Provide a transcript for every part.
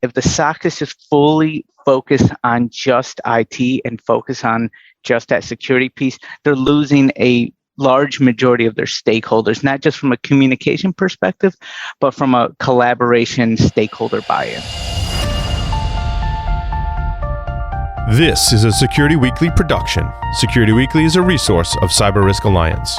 if the SOC is just fully focused on just IT and focus on just that security piece, they're losing a large majority of their stakeholders, not just from a communication perspective, but from a collaboration stakeholder buy-in. This is a Security Weekly production. Security Weekly is a resource of Cyber Risk Alliance.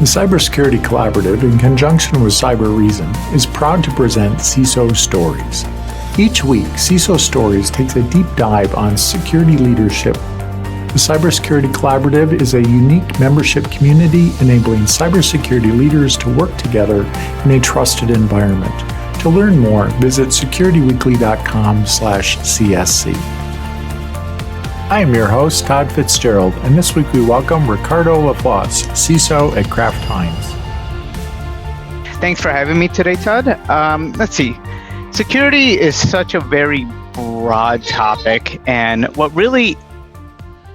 The Cybersecurity Collaborative, in conjunction with Cyber Reason, is proud to present CISO Stories. Each week, CISO Stories takes a deep dive on security leadership. The Cybersecurity Collaborative is a unique membership community enabling cybersecurity leaders to work together in a trusted environment. To learn more, visit securityweekly.com/CSC. I am your host, Todd Fitzgerald, and this week we welcome Ricardo Lafosse, CISO at Kraft Heinz. Thanks for having me today, Todd. Let's see. Security is such a very broad topic, and what really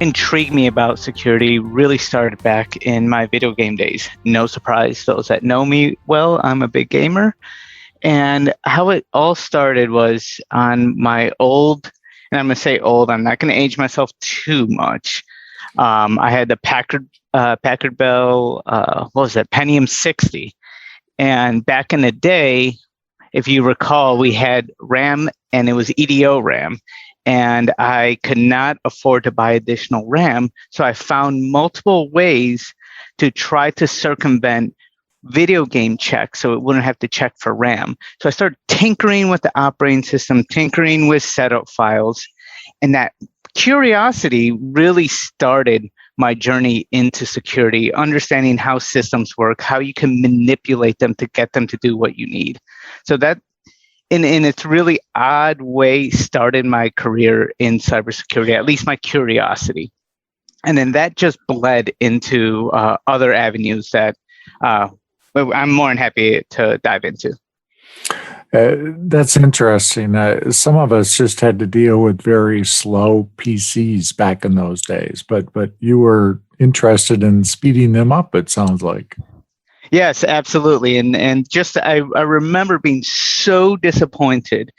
intrigued me about security really started back in my video game days. No surprise, those that know me well, I'm a big gamer. And how it all started was on my old, and I'm going to say old, I'm not going to age myself too much. I had the Packard Bell, Pentium 60. And back in the day, if you recall, we had RAM and it was EDO RAM. And I could not afford to buy additional RAM. So I found multiple ways to try to circumvent video game checks so it wouldn't have to check for RAM. So I started tinkering with the operating system, tinkering with setup files, and that curiosity really started my journey into security, understanding how systems work, how you can manipulate them to get them to do what you need. So that, in its really odd way, started my career in cybersecurity, at least my curiosity. And then that just bled into other avenues that I'm more than happy to dive into. That's interesting. Some of us just had to deal with very slow PCs back in those days, but you were interested in speeding them up, it sounds like. Yes, absolutely. And just I remember being so disappointed,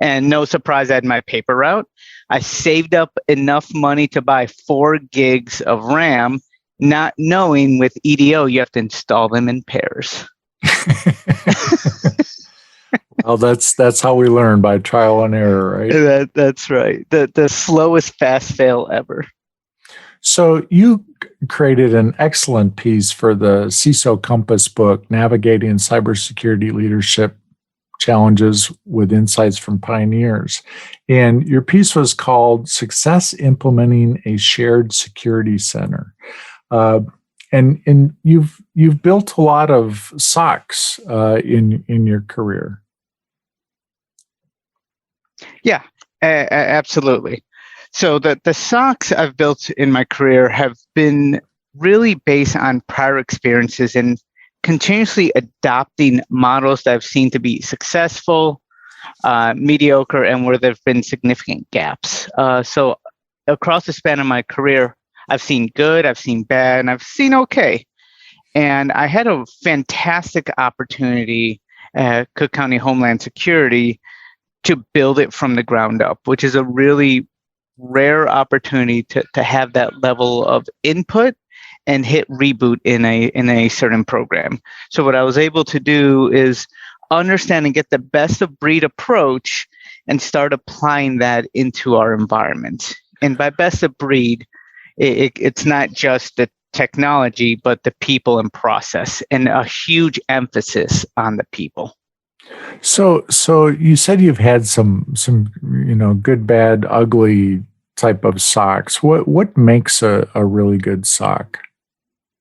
and no surprise, I had my paper route. I saved up enough money to buy 4 gigs of RAM, not knowing with EDO, you have to install them in pairs. Well, that's how we learn, by trial and error, right? That's right. The slowest fast fail ever. So you created an excellent piece for the CISO Compass book, Navigating Cybersecurity Leadership Challenges with Insights from Pioneers. And your piece was called Success Implementing a Shared Security Center. And you've built a lot of SOCs in your career. Yeah, absolutely. So the SOCs I've built in my career have been really based on prior experiences and continuously adopting models that I've seen to be successful, mediocre, and where there have been significant gaps. So across the span of my career, I've seen good, I've seen bad, and I've seen okay. And I had a fantastic opportunity at Cook County Homeland Security to build it from the ground up, which is a really rare opportunity to have that level of input and hit reboot in a certain program. So what I was able to do is understand and get the best of breed approach and start applying that into our environment. And by best of breed, it's not just the technology, but the people and process, and a huge emphasis on the people. So you said you've had some good, bad, ugly type of SOCs. What makes a really good SOC?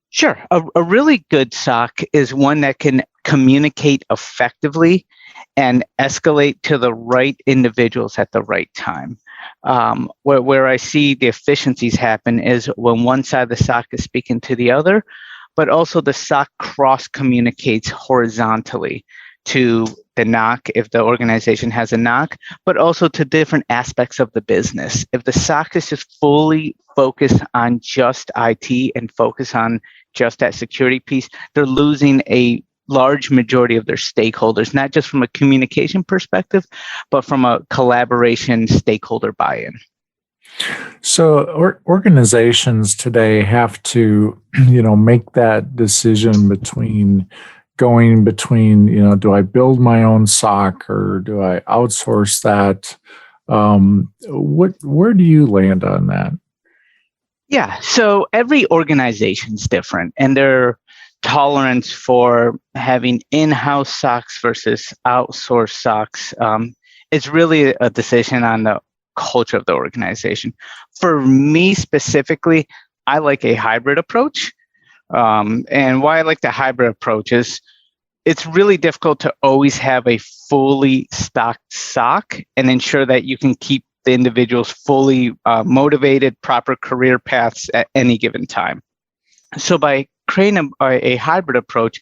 Sure. A really good SOC is one that can communicate effectively and escalate to the right individuals at the right time. Where I see the efficiencies happen is when one side of the SOC is speaking to the other, but also the SOC cross communicates horizontally to the NOC if the organization has a NOC, but also to different aspects of the business. If the SOC is just fully focused on just IT and focus on just that security piece, they're losing a large majority of their stakeholders, not just from a communication perspective, but from a collaboration stakeholder buy-in. So organizations today have to, make that decision between do I build my own SOC or do I outsource that? Where do you land on that? Yeah, so every organization's different, and their tolerance for having in-house SOCs versus outsourced SOCs is really a decision on the culture of the organization. For me specifically, I like a hybrid approach. And why I like the hybrid approach is it's really difficult to always have a fully stocked SOC and ensure that you can keep the individuals fully motivated, proper career paths at any given time. So by creating a hybrid approach,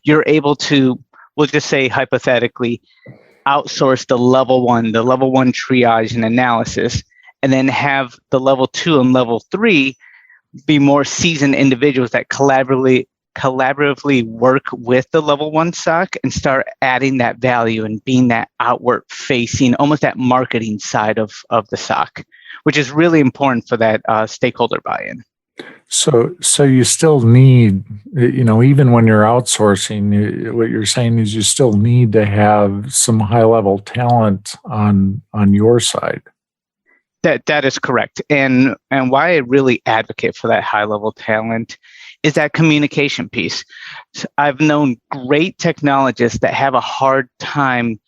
you're able to, we'll just say hypothetically, outsource the level one triage and analysis, and then have the level 2 and level 3 be more seasoned individuals that collaboratively work with the level 1 SOC and start adding that value and being that outward facing, almost that marketing side of the SOC, which is really important for that stakeholder buy-in. So you still need, even when you're outsourcing, what you're saying is you still need to have some high-level talent on your side. That is correct. And why I really advocate for that high-level talent is that communication piece. So I've known great technologists that have a hard time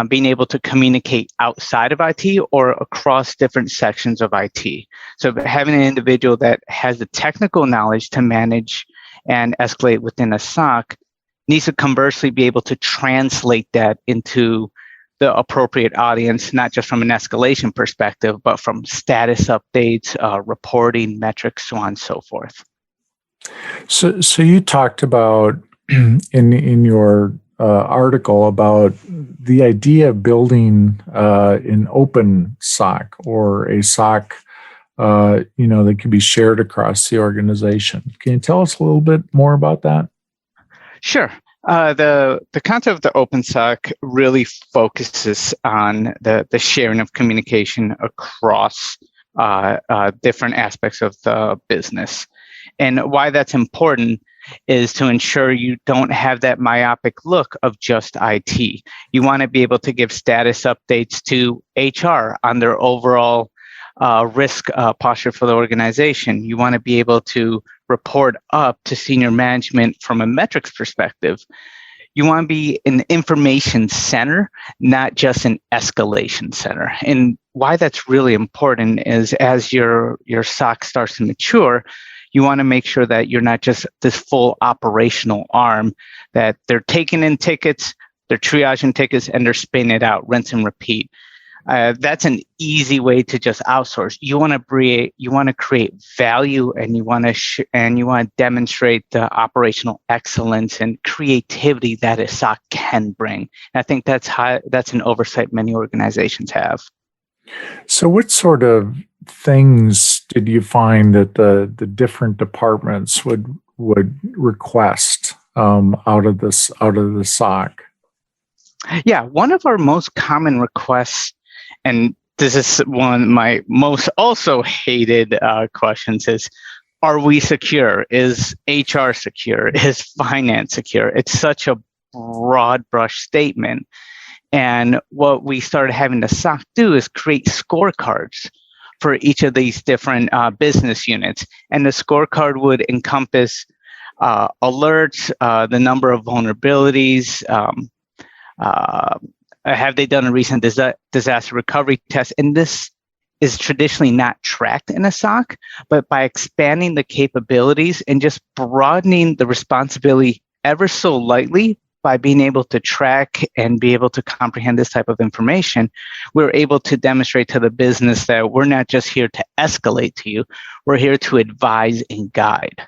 being able to communicate outside of IT or across different sections of IT. So having an individual that has the technical knowledge to manage and escalate within a SOC needs to conversely be able to translate that into the appropriate audience, not just from an escalation perspective, but from status updates, reporting, metrics, so on and so forth. So you talked about in your article about the idea of building an open SOC or a SOC, that can be shared across the organization. Can you tell us a little bit more about that? Sure. The concept of the open SOC really focuses on the sharing of communication across different aspects of the business. And why that's important is to ensure you don't have that myopic look of just IT. You want to be able to give status updates to HR on their overall risk posture for the organization. You want to be able to report up to senior management from a metrics perspective. You want to be an information center, not just an escalation center. And why that's really important is as your SOC starts to mature, you want to make sure that you're not just this full operational arm, that they're taking in tickets, they're triaging tickets, and they're spinning it out, rinse and repeat. That's an easy way to just outsource. You want to create value, and you want to demonstrate the operational excellence and creativity that a SOC can bring. And I think that's an oversight many organizations have. So what sort of things did you find that the different departments would request out of the SOC? Yeah, one of our most common requests, and this is one of my most also hated questions, is, are we secure? Is HR secure? Is finance secure? It's such a broad brush statement. And what we started having the SOC do is create scorecards for each of these different business units. And the scorecard would encompass alerts, the number of vulnerabilities, have they done a recent disaster recovery test? And this is traditionally not tracked in a SOC, but by expanding the capabilities and just broadening the responsibility ever so lightly, by being able to track and be able to comprehend this type of information, we're able to demonstrate to the business that we're not just here to escalate to you, we're here to advise and guide.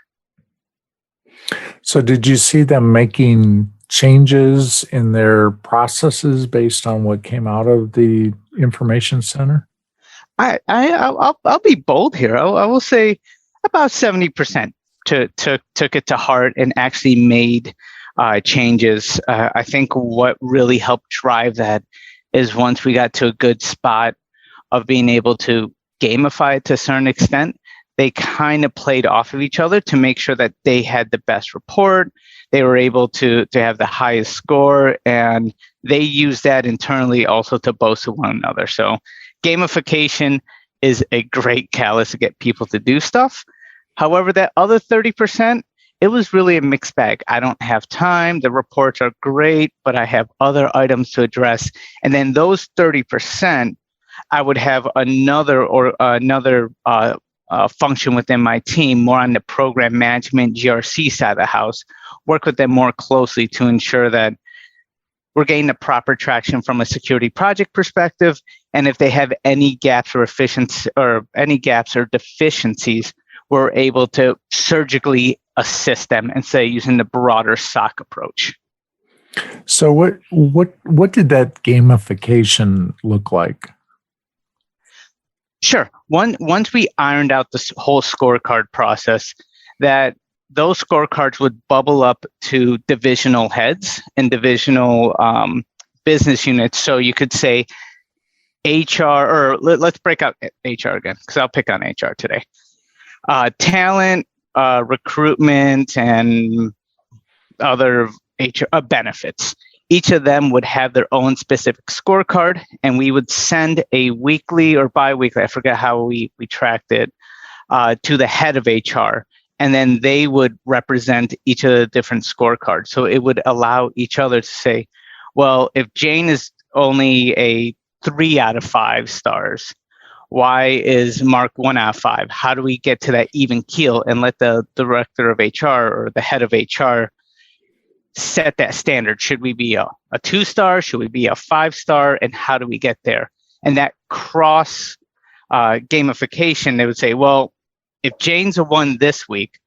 So did you see them making changes in their processes based on what came out of the information center? I'll be bold here. I will say about 70% took it to heart and actually made changes. I think what really helped drive that is once we got to a good spot of being able to gamify it to a certain extent, they kind of played off of each other to make sure that they had the best report. They were able to have the highest score, and they used that internally also to boast of one another. So gamification is a great catalyst to get people to do stuff. However, that other 30%, it was really a mixed bag. I don't have time. The reports are great, but I have other items to address. And then those 30%, I would have another function within my team, more on the program management, GRC side of the house, work with them more closely to ensure that we're getting the proper traction from a security project perspective. And if they have any gaps or deficiencies, we're able to surgically assist them and say using the broader SOC approach. So what did that gamification look like? Sure. Once we ironed out this whole scorecard process, that those scorecards would bubble up to divisional heads and divisional business units. So you could say HR, or let's break out HR again, because I'll pick on HR today. Talent, recruitment, and other HR benefits. Each of them would have their own specific scorecard, and we would send a weekly or bi-weekly, I forget how we tracked it, to the head of HR. And then they would represent each of the different scorecards. So it would allow each other to say, well, if Jane is only a 3 out of 5 stars, why is Mark 1 out of 5? How do we get to that even keel and let the director of HR or the head of HR set that standard? Should we be a 2-star? Should we be a 5-star? And how do we get there? And that cross gamification, they would say, well, if Jane's a 1 this week,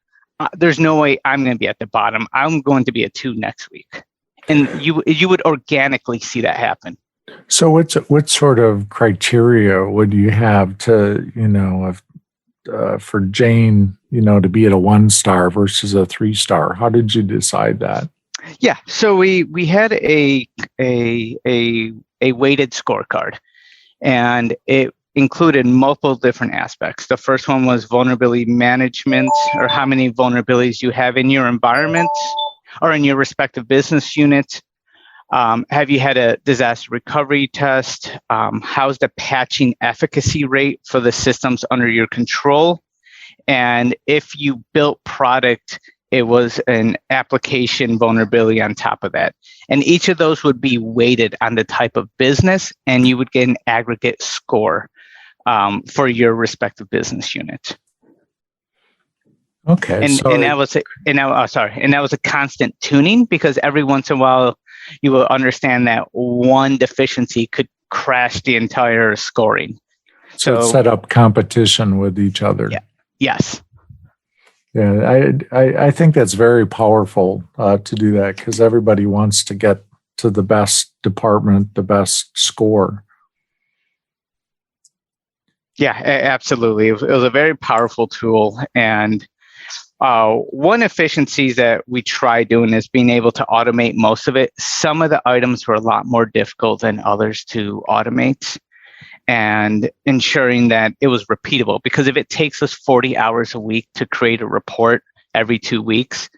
there's no way I'm going to be at the bottom. I'm going to be a 2 next week. And you would organically see that happen. So what sort of criteria would you have to, for Jane, to be at a 1-star versus a 3-star? How did you decide that? Yeah, so we had a weighted scorecard, and it included multiple different aspects. The first one was vulnerability management, or how many vulnerabilities you have in your environment or in your respective business unit. Have you had a disaster recovery test? How's the patching efficacy rate for the systems under your control? And if you built product, it was an application vulnerability on top of that. And each of those would be weighted on the type of business, and you would get an aggregate score for your respective business unit. Okay. And that was a constant tuning, because every once in a while you will understand that one deficiency could crash the entire scoring. So set up competition with each other. Yeah. Yes. Yeah, I think that's very powerful to do that, because everybody wants to get to the best department, the best score. Yeah, absolutely. It was a very powerful tool. And one efficiency that we try doing is being able to automate most of it. Some of the items were a lot more difficult than others to automate, and ensuring that it was repeatable. Because if it takes us 40 hours a week to create a report every 2 weeks,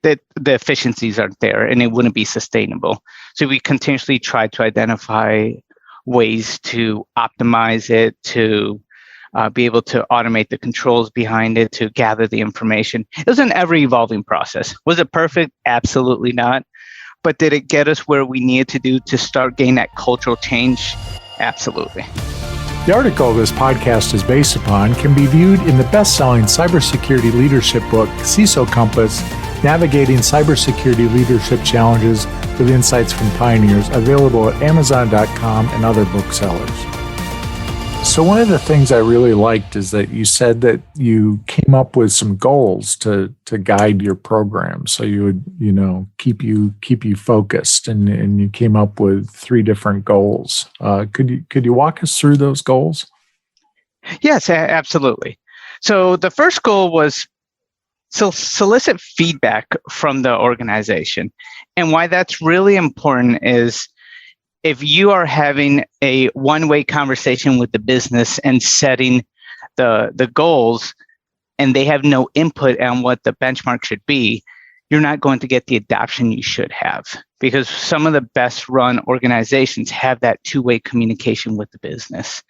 that the efficiencies aren't there and it wouldn't be sustainable. So we continuously try to identify ways to optimize it, to be able to automate the controls behind it, to gather the information. It was an ever-evolving process. Was it perfect? Absolutely not. But did it get us where we needed to do to start getting that cultural change? Absolutely. The article this podcast is based upon can be viewed in the best-selling cybersecurity leadership book, CISO Compass, Navigating Cybersecurity Leadership Challenges with Insights from Pioneers, available at Amazon.com and other booksellers. So one of the things I really liked is that you said that you came up with some goals to guide your program. So you would, keep you focused, and you came up with 3 different goals. Could you walk us through those goals? Yes, absolutely. So the first goal was solicit feedback from the organization. And why that's really important is if you are having a one-way conversation with the business and setting the goals, and they have no input on what the benchmark should be, you're not going to get the adoption you should have, because some of the best run organizations have that two-way communication with the business.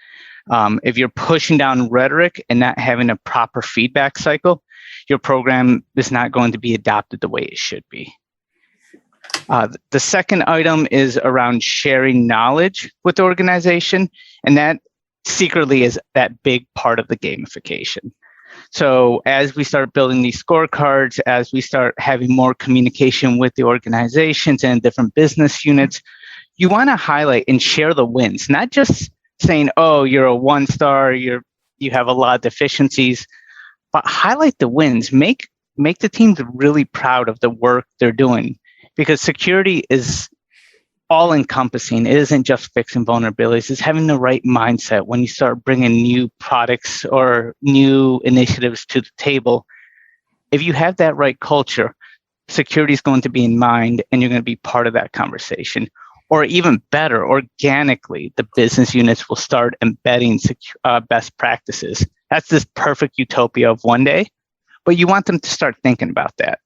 If you're pushing down rhetoric and not having a proper feedback cycle, your program is not going to be adopted the way it should be. The second item is around sharing knowledge with the organization, and that secretly is that big part of the gamification. So as we start building these scorecards, as we start having more communication with the organizations and different business units, you want to highlight and share the wins, not just saying, oh, you're a 1-star, you have a lot of deficiencies, but highlight the wins. Make the teams really proud of the work they're doing, because security is all encompassing. It isn't just fixing vulnerabilities. It's having the right mindset when you start bringing new products or new initiatives to the table. If you have that right culture, security is going to be in mind, and you're going to be part of that conversation. Or even better, organically, the business units will start embedding best practices. That's this perfect utopia of one day, but you want them to start thinking about that.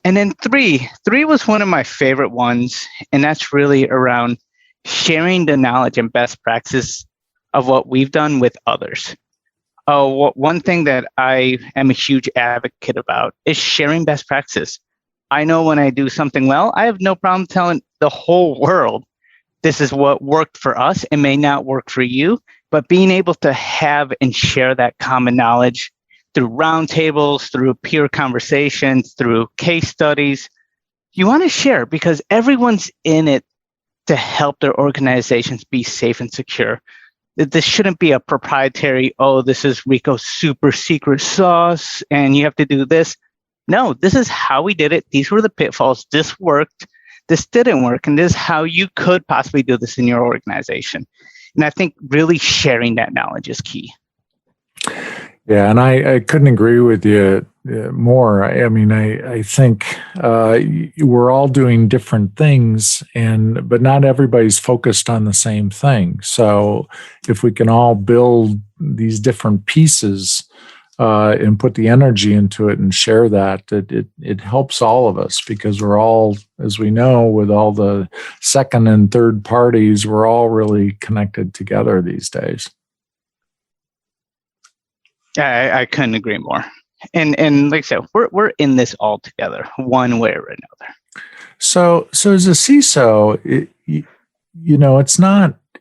And then three was one of my favorite ones, and that's really around sharing the knowledge and best practices of what we've done with others. One thing that I am a huge advocate about is sharing best practices. I know when I do something well, I have no problem telling the whole world, this is what worked for us. It may not work for you, but being able to have and share that common knowledge through roundtables, through peer conversations, through case studies, you want to share, because everyone's in it to help their organizations be safe and secure. This shouldn't be a proprietary, oh, this is Rico's super secret sauce and you have to do this. No, this is how we did it. These were the pitfalls. This worked. This didn't work. And this is how you could possibly do this in your organization. And I think really sharing that knowledge is key. Yeah, and I couldn't agree with you more. I mean, I think we're all doing different things, but not everybody's focused on the same thing. So if we can all build these different pieces and put the energy into it and share that, it helps all of us, because we're all, as we know, with all the second and third parties, we're all really connected together these days. I couldn't agree more. And like I said, we're in this all together, one way or another. So as a CISO,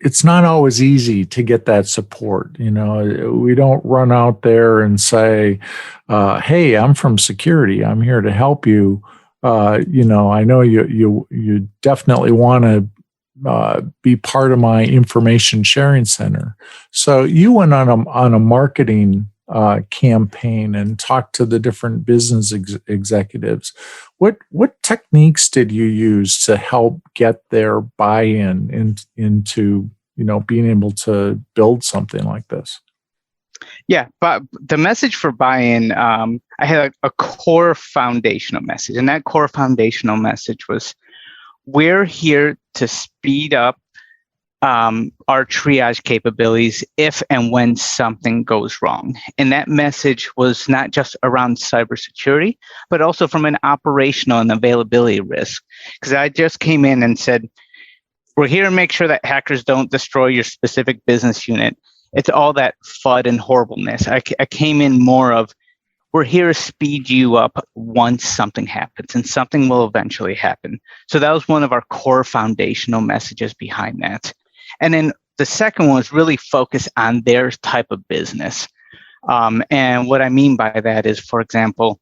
it's not always easy to get that support. We don't run out there and say, "Hey, I'm from security. I'm here to help you." I know you definitely want to be part of my information sharing center. So you went on a marketing campaign and talked to the different business executives. What techniques did you use to help get their buy-in into being able to build something like this? Yeah, but the message for buy-in, I had a core foundational message, and that core foundational message was, we're here to speed up our triage capabilities if and when something goes wrong. And that message was not just around cybersecurity, but also from an operational and availability risk. Because I just came in and said, we're here to make sure that hackers don't destroy your specific business unit. It's all that FUD and horribleness. I came in more of, we're here to speed you up once something happens, and something will eventually happen. So that was one of our core foundational messages behind that. And then the second one was really focus on their type of business. And what I mean by that is, for example,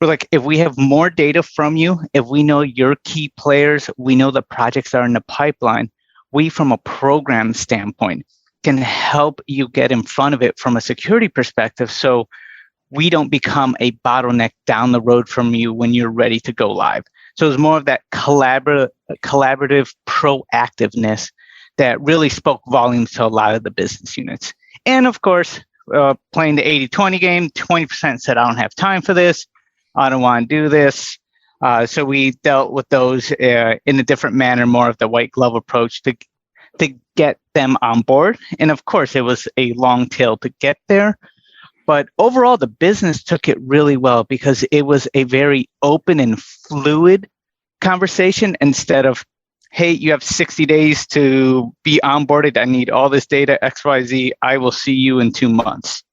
we're like, if we have more data from you, if we know your key players, we know the projects that are in the pipeline, we, from a program standpoint, can help you get in front of it from a security perspective, so we don't become a bottleneck down the road from you when you're ready to go live. So it's more of that collaborative proactiveness that really spoke volumes to a lot of the business units. And of course, playing the 80-20 game, 20% said, I don't have time for this. I don't want to do this. So we dealt with those in a different manner, more of the white glove approach to get them on board. And of course, it was a long tail to get there. But overall, the business took it really well because it was a very open and fluid conversation instead of, hey, you have 60 days to be onboarded. I need all this data, XYZ. I will see you in 2 months.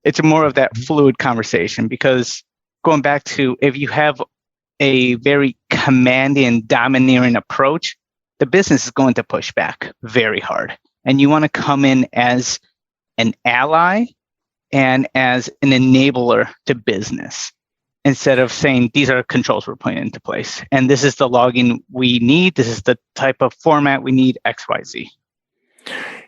It's more of that fluid conversation because going back to if you have a very commanding and domineering approach, the business is going to push back very hard. And you want to come in as an ally and as an enabler to business instead of saying these are controls we're putting into place. And this is the logging we need. This is the type of format we need, XYZ.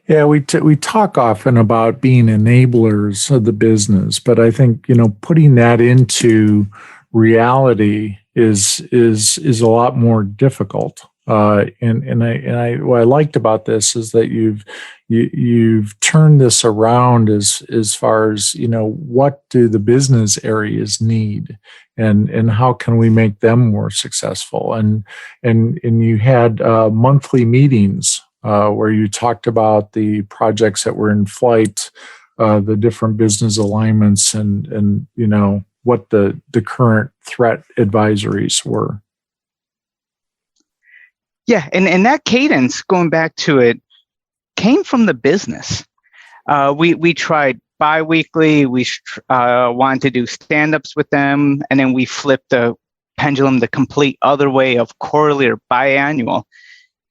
Yeah, we talk often about being enablers of the business, but I think, putting that into reality is a lot more difficult. And what I liked about this is that you've turned this around as far as, what do the business areas need and how can we make them more successful? And you had monthly meetings where you talked about the projects that were in flight, the different business alignments and what the current threat advisories were. Yeah, and that cadence, going back to it, came from the business. We tried bi-weekly. We wanted to do stand-ups with them, and then we flipped the pendulum the complete other way of quarterly or biannual.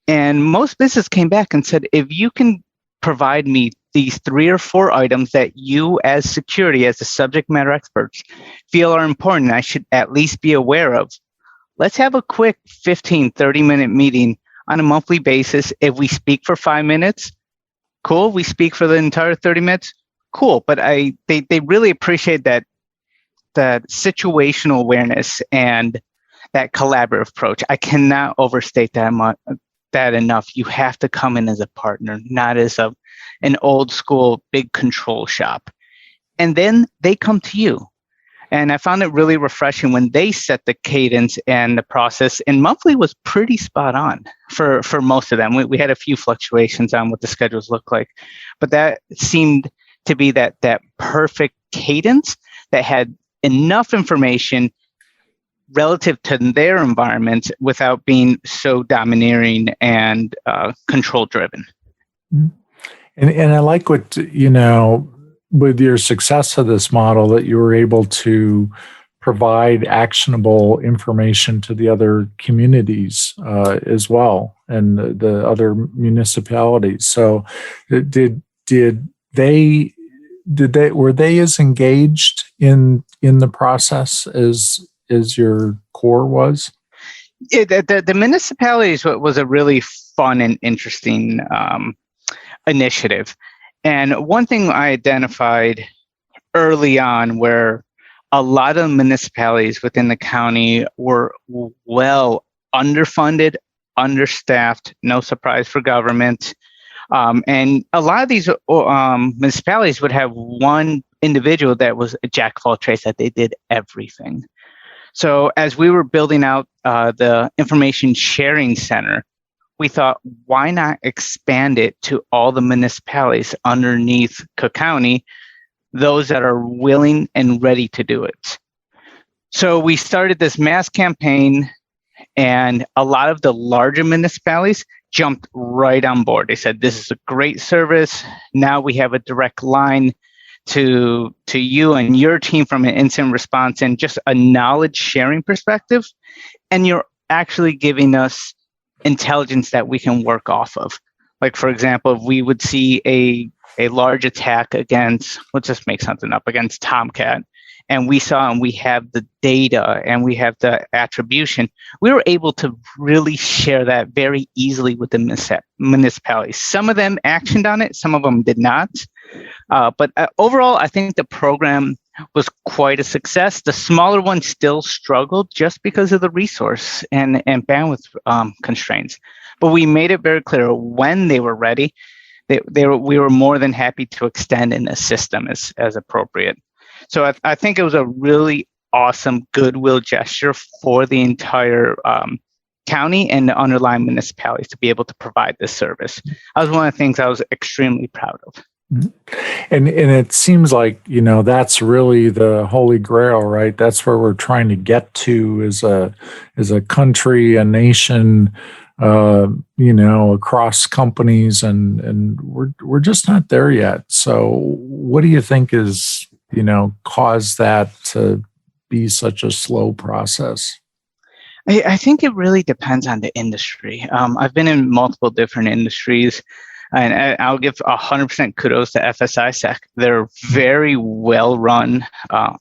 And most business came back and said, if you can provide me these 3 or 4 items that you as security, as the subject matter experts, feel are important, I should at least be aware of, let's have a quick 15, 30-minute meeting on a monthly basis. If we speak for 5 minutes, cool. We speak for the entire 30 minutes, cool. But they really appreciate that situational awareness and that collaborative approach. I cannot overstate that enough. You have to come in as a partner, not as an old school big control shop. And then they come to you. And I found it really refreshing when they set the cadence and the process. And monthly was pretty spot on for most of them. We had a few fluctuations on what the schedules look like, but that seemed to be that perfect cadence that had enough information relative to their environment without being so domineering and control driven. And I like what, with your success of this model, that you were able to provide actionable information to the other communities as well, and the other municipalities. So, were they as engaged in the process as your core was? Yeah, the municipalities was a really fun and interesting initiative. And one thing I identified early on where a lot of municipalities within the county were well underfunded, understaffed, no surprise for government. And a lot of these municipalities would have one individual that was a jack of all trades, that they did everything. So as we were building out the information sharing center, we thought, why not expand it to all the municipalities underneath Cook County, those that are willing and ready to do it? So we started this mass campaign, and a lot of the larger municipalities jumped right on board. They said, this is a great service. Now we have a direct line to you and your team from an incident response and just a knowledge sharing perspective. And you're actually giving us intelligence that we can work off of. Like, for example, if we would see a a large attack against, let's just make something up, against Tomcat, and we saw and we have the data and we have the attribution, we were able to really share that very easily with the municipalities. Some of them actioned on it, some of them did not. But overall, I think the program was quite a success. The smaller ones still struggled just because of the resource and bandwidth constraints. But we made it very clear when they were ready, we were more than happy to extend and assist them as appropriate. So I think it was a really awesome goodwill gesture for the entire county and the underlying municipalities to be able to provide this service. That was one of the things I was extremely proud of. And it seems like, that's really the holy grail, right? That's where we're trying to get to as a country, a nation, across companies, and we're just not there yet. So what do you think is, caused that to be such a slow process? I think it really depends on the industry. I've been in multiple different industries. And I'll give 100% kudos to FSISEC. They're very well run.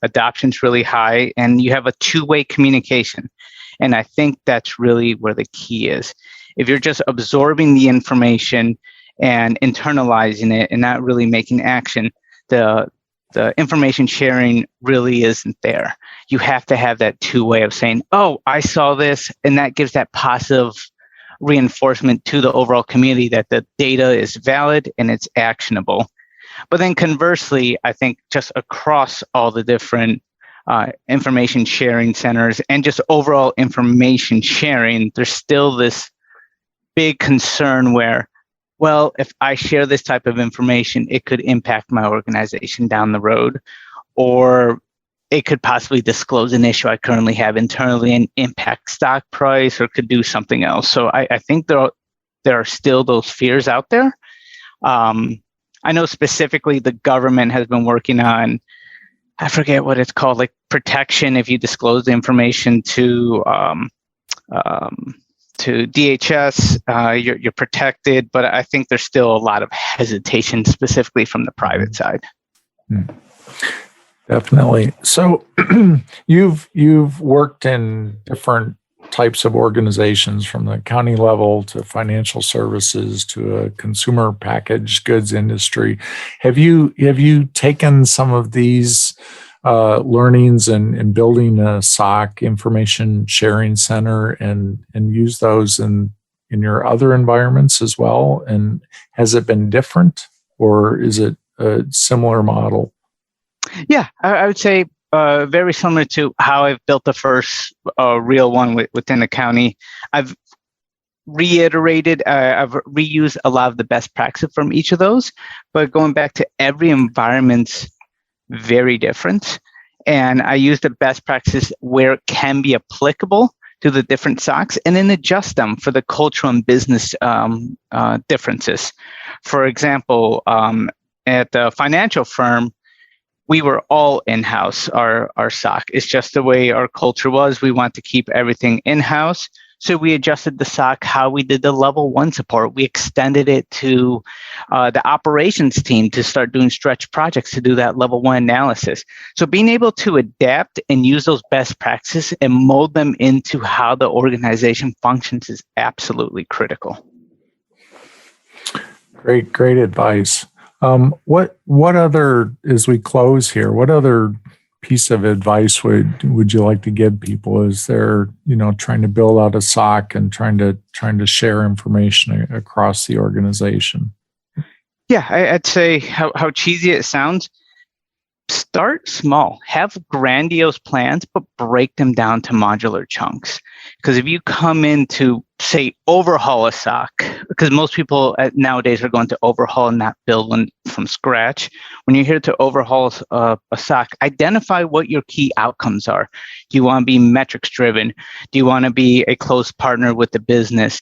Adoption's really high, and you have a two-way communication. And I think that's really where the key is. If you're just absorbing the information and internalizing it and not really making action, the information sharing really isn't there. You have to have that two-way of saying, oh, I saw this, and that gives that positive reinforcement to the overall community that the data is valid and it's actionable. But then conversely, I think just across all the different information sharing centers and just overall information sharing, there's still this big concern where, well, if I share this type of information, it could impact my organization down the road, or it could possibly disclose an issue I currently have internally and impact stock price, or could do something else. So I think there are still those fears out there. I know specifically the government has been working on, I forget what it's called, like protection if you disclose the information to DHS, you're protected. But I think there's still a lot of hesitation specifically from the private side. Definitely. So you've worked in different types of organizations, from the county level to financial services to a consumer packaged goods industry. Have you taken some of these learnings and building a SOC information sharing center and use those in your other environments as well? And has it been different, or is it a similar model? Yeah, I would say very similar to how I've built the first real one within the county. I've reiterated, I've reused a lot of the best practices from each of those, but going back to every environment's very different. And I use the best practices where it can be applicable to the different SOCs and then adjust them for the cultural and business differences. For example, at the financial firm, we were all in-house, our SOC. It's just the way our culture was. We want to keep everything in-house. So we adjusted the SOC how we did the level 1 support. We extended it to the operations team to start doing stretch projects to do that level 1 analysis. So being able to adapt and use those best practices and mold them into how the organization functions is absolutely critical. Great advice. What other, as we close here, what other piece of advice would you like to give people as they're, trying to build out a SOC and trying to share information across the organization? Yeah, I'd say how cheesy it sounds, start small, have grandiose plans, but break them down to modular chunks. Because if you come in to, say, overhaul a SOC, because most people nowadays are going to overhaul and not build one from scratch. When you're here to overhaul a SOC, identify what your key outcomes are. Do you want to be metrics driven? Do you want to be a close partner with the business?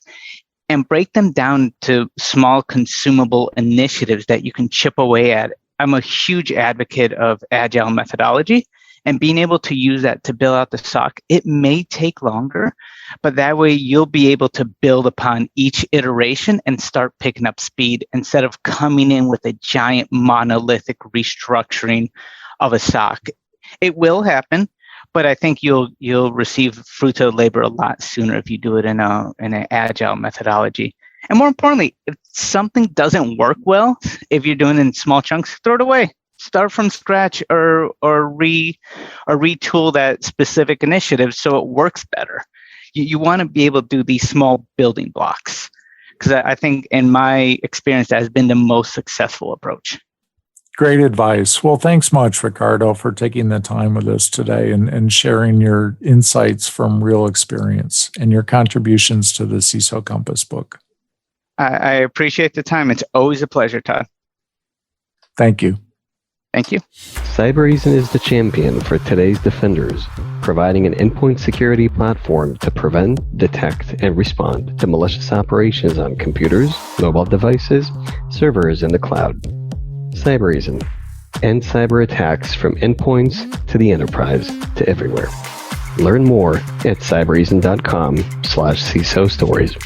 And break them down to small consumable initiatives that you can chip away at. I'm a huge advocate of agile methodology, and being able to use that to build out the SOC, it may take longer, but that way you'll be able to build upon each iteration and start picking up speed instead of coming in with a giant monolithic restructuring of a SOC. It will happen, but I think you'll receive fruits of labor a lot sooner if you do it in an agile methodology. And more importantly, if something doesn't work well, if you're doing it in small chunks, throw it away. Start from scratch or retool that specific initiative so it works better. You want to be able to do these small building blocks, because I think in my experience that has been the most successful approach. Great advice. Well, thanks much, Ricardo, for taking the time with us today and sharing your insights from real experience and your contributions to the CISO Compass book. I appreciate the time. It's always a pleasure, Todd. Thank you. Thank you. Cybereason is the champion for today's defenders, providing an endpoint security platform to prevent, detect, and respond to malicious operations on computers, mobile devices, servers, and the cloud. Cybereason. End cyber attacks from endpoints to the enterprise to everywhere. Learn more at cybereason.com/CISO stories.